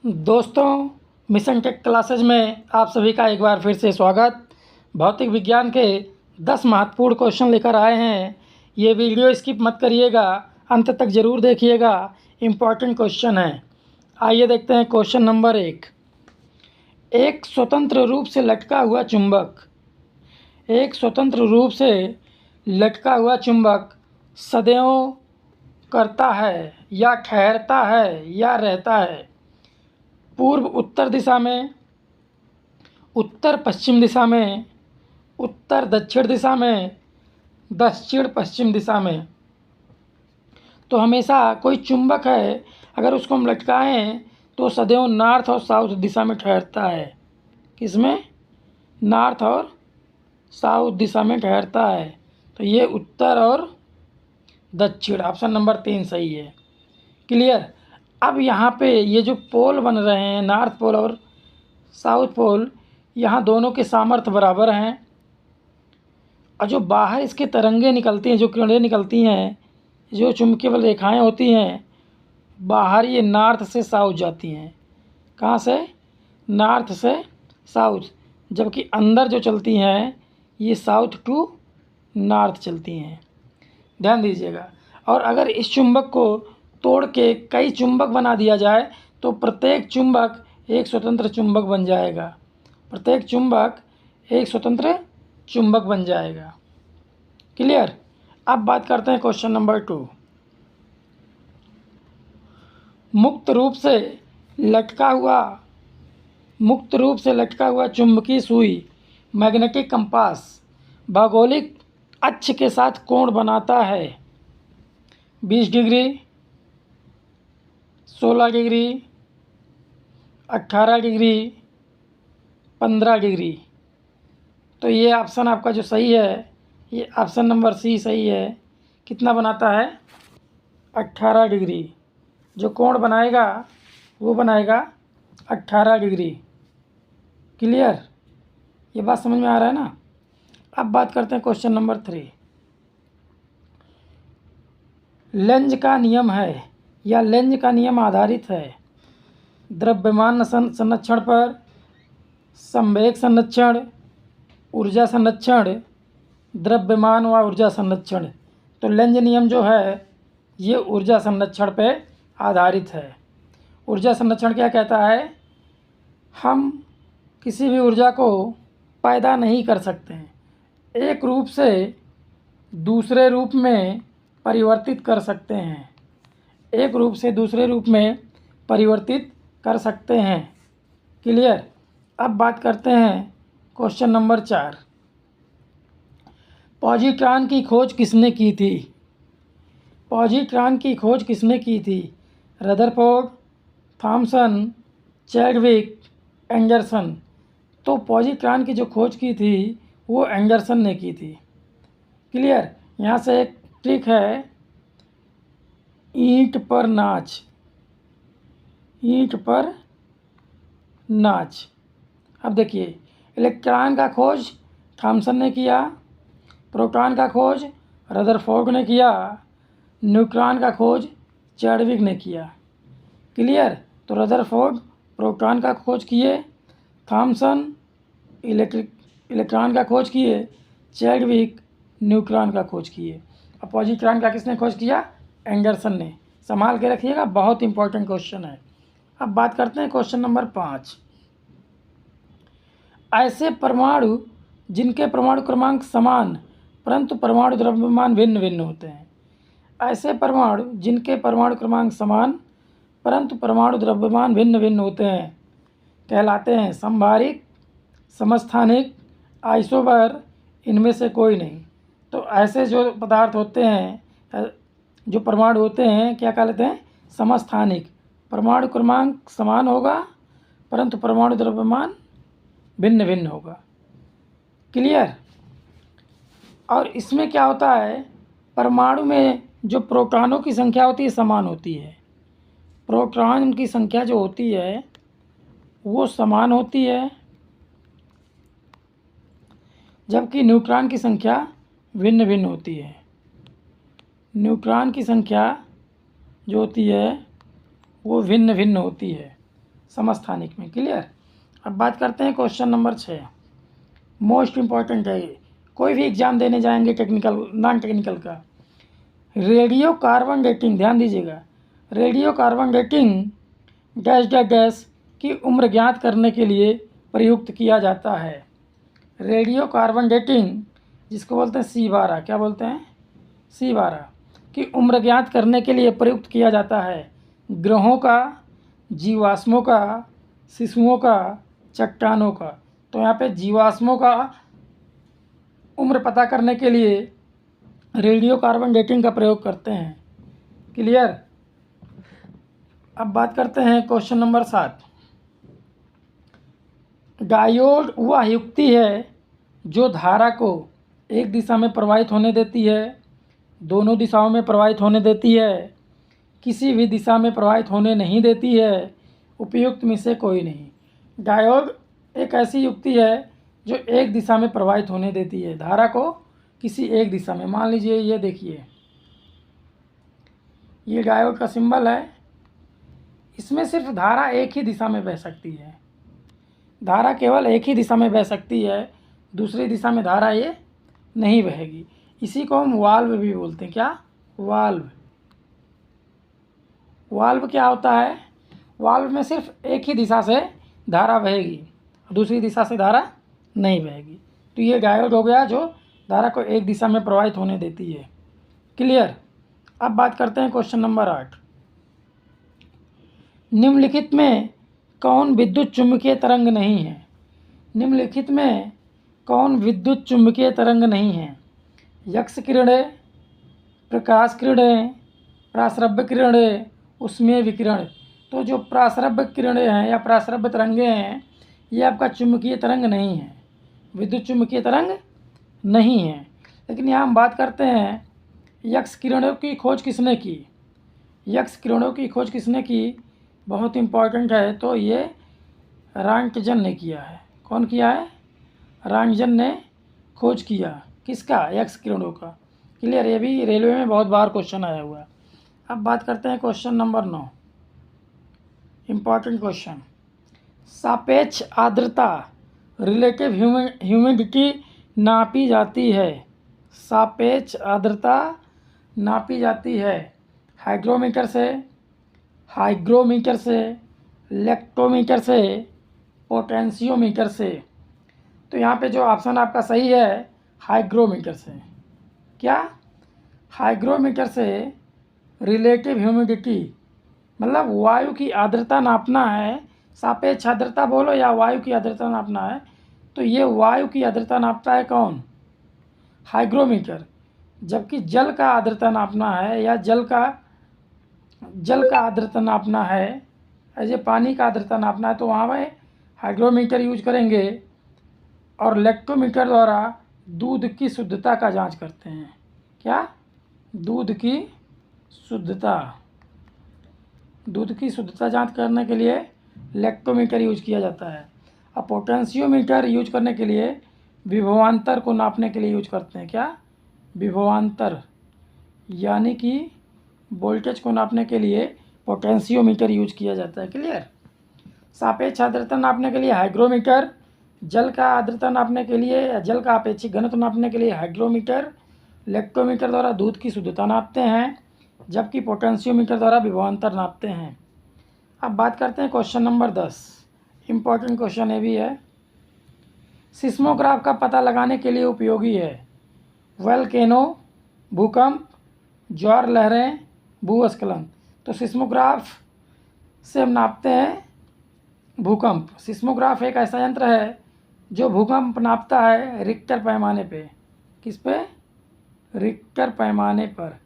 दोस्तों, mission take classes में आप सभी का एक बार फिर से स्वागत। भौतिक विज्ञान के 10 महत्वपूर्ण क्वेश्चन लेकर आए हैं। ये वीडियो स्किप मत करिएगा, अंत तक ज़रूर देखिएगा। इम्पॉर्टेंट क्वेश्चन है। आइए देखते हैं क्वेश्चन नंबर 1। एक स्वतंत्र रूप से लटका हुआ चुंबक। एक स्वतंत्र रूप से लटका हुआ चुंबक सदैव करता है या ठहरता है या रहता है पूर्व उत्तर दिशा में, उत्तर पश्चिम दिशा में, उत्तर दक्षिण दिशा में, दक्षिण पश्चिम दिशा में। तो हमेशा कोई चुंबक है, अगर उसको हम लटकाएं तो सदैव नॉर्थ और साउथ दिशा में ठहरता है। किसमें? नॉर्थ और साउथ दिशा में ठहरता है। तो ये उत्तर और दक्षिण, ऑप्शन नंबर 3 सही है। क्लियर। अब यहाँ पे ये जो पोल बन रहे हैं, नॉर्थ पोल और साउथ पोल, यहाँ दोनों के सामर्थ्य बराबर हैं। और जो बाहर इसके तरंगे निकलती हैं, जो किरणें निकलती हैं, जो चुंबकीय रेखाएं होती हैं, बाहर ये नॉर्थ से साउथ जाती हैं। कहाँ से? नॉर्थ से साउथ। जबकि अंदर जो चलती हैं ये साउथ टू नॉर्थ चलती हैं। ध्यान दीजिएगा। और अगर इस चुंबक को तोड़ के कई चुंबक बना दिया जाए तो प्रत्येक चुंबक एक स्वतंत्र चुंबक बन जाएगा। प्रत्येक चुंबक एक स्वतंत्र चुंबक बन जाएगा। क्लियर। अब बात करते हैं क्वेश्चन नंबर 2। मुक्त रूप से लटका हुआ चुंबकीय सुई, मैग्नेटिक कंपास, भौगोलिक अक्ष के साथ कोण बनाता है 20 डिग्री, 16 डिग्री, 18 डिग्री, 15 डिग्री। तो ये ऑप्शन आपका जो सही है, ये ऑप्शन नंबर सी सही है। कितना बनाता है? 18 डिग्री। जो कोण बनाएगा वो बनाएगा 18 डिग्री। क्लियर। ये बात समझ में आ रहा है ना। अब बात करते हैं क्वेश्चन नंबर 3। लेंज का नियम है या लेंज का नियम आधारित है द्रव्यमान संरक्षण पर, संवेग संरक्षण, ऊर्जा संरक्षण, द्रव्यमान व ऊर्जा संरक्षण। तो लेंज नियम जो है ये ऊर्जा संरक्षण पे आधारित है। ऊर्जा संरक्षण क्या कहता है? हम किसी भी ऊर्जा को पैदा नहीं कर सकते हैं, एक रूप से दूसरे रूप में परिवर्तित कर सकते हैं। एक रूप से दूसरे रूप में परिवर्तित कर सकते हैं। क्लियर। अब बात करते हैं क्वेश्चन नंबर 4। पॉजिट्रॉन की खोज किसने की थी? पॉजिट्रॉन की खोज किसने की थी? Rutherford, Thomson, Chadwick, Anderson. तो पॉजिट्रॉन की जो खोज की थी वो एंडरसन ने की थी। क्लियर। यहाँ से एक ट्रिक है, ईंट पर नाच। ईंट पर नाच। अब देखिए, इलेक्ट्रॉन का खोज थॉमसन ने किया, प्रोटॉन का खोज रदरफोर्ड ने किया, न्यूट्रॉन का खोज चैडविक ने किया। क्लियर। तो रदरफोर्ड प्रोटॉन का खोज किए, थॉमसन इलेक्ट्रॉन का खोज किए, चैडविक न्यूट्रॉन का खोज किए। और पॉजिट्रॉन का किसने खोज किया? एंडरसन ने। संभाल के रखिएगा, बहुत इंपॉर्टेंट क्वेश्चन है। अब बात करते हैं क्वेश्चन नंबर 5। ऐसे परमाणु जिनके परमाणु क्रमांक समान परंतु परमाणु द्रव्यमान भिन्न भिन्न होते हैं। ऐसे परमाणु जिनके परमाणु क्रमांक समान परंतु परमाणु द्रव्यमान भिन्न भिन्न होते हैं कहलाते हैं समभारिक, समस्थानिक, आइसोबर। इनमें से कोई नहीं। तो ऐसे जो पदार्थ होते हैं, जो परमाणु होते हैं, क्या कहलाते हैं? समस्थानिक। परमाणु क्रमांक समान होगा परंतु परमाणु द्रव्यमान भिन्न भिन्न होगा। क्लियर। और इसमें क्या होता है, परमाणु में जो प्रोटॉनों की संख्या होती है समान होती है। प्रोटॉन की संख्या जो होती है वो समान होती है, जबकि न्यूट्रॉन की संख्या भिन्न भिन्न होती है। न्यूट्रॉन की संख्या जो होती है वो भिन्न भिन्न होती है। समस्थानिक में। क्लियर। अब बात करते हैं क्वेश्चन नंबर 6, मोस्ट इम्पॉर्टेंट है ये, कोई भी एग्ज़ाम देने जाएंगे टेक्निकल नॉन टेक्निकल का। रेडियो कार्बन डेटिंग, ध्यान दीजिएगा, radio carbon dating dash dash dash की उम्र ज्ञात करने के लिए प्रयुक्त किया जाता है। रेडियो कार्बन डेटिंग जिसको बोलते हैं C12, क्या बोलते हैं, C12 की उम्र ज्ञात करने के लिए प्रयुक्त किया जाता है ग्रहों का, जीवाश्मों का, शिशुओं का, चट्टानों का। तो यहाँ पे जीवाश्मों का उम्र पता करने के लिए रेडियो कार्बन डेटिंग का प्रयोग करते हैं। क्लियर। अब बात करते हैं क्वेश्चन नंबर 7, डायोड वह युक्ति है जो धारा को एक दिशा में प्रवाहित होने देती है, दोनों दिशाओं में प्रवाहित होने देती है, किसी भी दिशा में प्रवाहित होने नहीं देती है, उपयुक्त में से कोई नहीं। डायोड एक ऐसी युक्ति है जो एक दिशा में प्रवाहित होने देती है धारा को किसी एक दिशा में। मान लीजिए ये देखिए, ये डायोड का सिंबल है, इसमें सिर्फ धारा एक ही दिशा में बह सकती है, धारा केवल एक ही दिशा में बह सकती है, दूसरी दिशा में धारा ये नहीं बहेगी। इसी को हम वाल्व भी बोलते हैं। क्या, वाल्व। वाल्व क्या होता है, वाल्व में सिर्फ एक ही दिशा से धारा बहेगी, दूसरी दिशा से धारा नहीं बहेगी। तो ये डायोड हो गया जो धारा को एक दिशा में प्रवाहित होने देती है। क्लियर। अब बात करते हैं क्वेश्चन नंबर 8, निम्नलिखित में कौन विद्युत चुम्बकीय तरंग नहीं है। निम्नलिखित में कौन विद्युत चुम्बकीय तरंग नहीं है। यक्ष किरणें, प्रकाश किरणें, प्रासरभ्य किरणें, उष्मीय विकिरण। तो जो प्रासरभ्य किरणें हैं या प्रासरभ्य तरंगें हैं ये आपका चुम्बकीय तरंग नहीं है, विद्युत चुम्बकीय तरंग नहीं है। लेकिन यहाँ हम बात करते हैं यक्ष किरणों की खोज किसने की। यक्ष किरणों की खोज किसने की, बहुत इम्पॉर्टेंट है। तो ये रॉन्टजन ने किया है। कौन किया है, रॉन्टजन ने खोज किया किसका, यक्ष किरणों का। क्लियर। ये भी रेलवे में बहुत बार क्वेश्चन आया हुआ है। अब बात करते हैं क्वेश्चन नंबर 9, इम्पॉर्टेंट क्वेश्चन, सापेक्ष आर्द्रता रिलेटिव ह्यूमिडिटी नापी जाती है। सापेक्ष आर्द्रता नापी जाती है हाइग्रोमीटर से, हाइग्रोमीटर से, लेक्टोमीटर से, पोटेंशियोमीटर से। तो यहाँ पे जो ऑप्शन आपका सही है हाइग्रोमीटर से। क्या, हाइग्रोमीटर से रिलेटिव ह्यूमिडिटी मतलब वायु की आर्द्रता नापना है। सापेक्ष आर्द्रता बोलो या वायु की आर्द्रता नापना है, तो ये वायु की आर्द्रता नापता है कौन, हाइग्रोमीटर। जबकि जल का आर्द्रता नापना है या जल का आर्द्रता नापना है, ऐसे पानी का आर्द्रता नापना है, तो वहाँ पे हाइग्रोमीटर यूज करेंगे। और लेक्टोमीटर द्वारा दूध की शुद्धता का जांच करते हैं। क्या, दूध की शुद्धता, दूध की शुद्धता जांच करने के लिए लेक्टोमीटर यूज किया जाता है। अब पोटेंशियोमीटर यूज करने के लिए विभवांतर को नापने के लिए यूज करते हैं। क्या, विभवांतर, यानी कि वोल्टेज को नापने के लिए पोटेंशियोमीटर यूज किया जाता है। क्लियर। सापेक्ष आर्द्रता नापने के लिए हाइग्रोमीटर, जल का आर्द्रता नापने के लिए या जल का अपेक्षिक घनत्व नापने के लिए हाइग्रोमीटर, लेक्टोमीटर द्वारा दूध की शुद्धता नापते हैं, जबकि पोटेंशियोमीटर द्वारा विभवांतर नापते हैं। अब बात करते हैं क्वेश्चन नंबर 10, इम्पॉर्टेंट क्वेश्चन ये भी है। सिस्मोग्राफ का पता लगाने के लिए उपयोगी है वोल्केनो, भूकंप, ज्वार लहरें, भूस्खलन। तो सिस्मोग्राफ से हम नापते हैं भूकंप। सिस्मोग्राफ एक ऐसा यंत्र है जो भूकंप नापता है रिक्टर पैमाने पे। किस पे, रिक्टर पैमाने पर।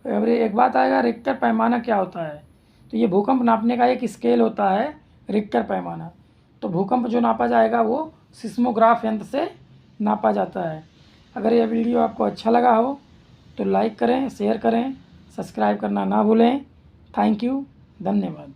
अब एक बात आएगा, रिक्टर पैमाना क्या होता है, तो ये भूकंप नापने का एक स्केल होता है रिक्टर पैमाना। तो भूकंप जो नापा जाएगा वो सिस्मोग्राफ यंत्र से नापा जाता है। अगर यह वीडियो आपको अच्छा लगा हो तो लाइक करें, शेयर करें, सब्सक्राइब करना ना भूलें। थैंक यू, धन्यवाद।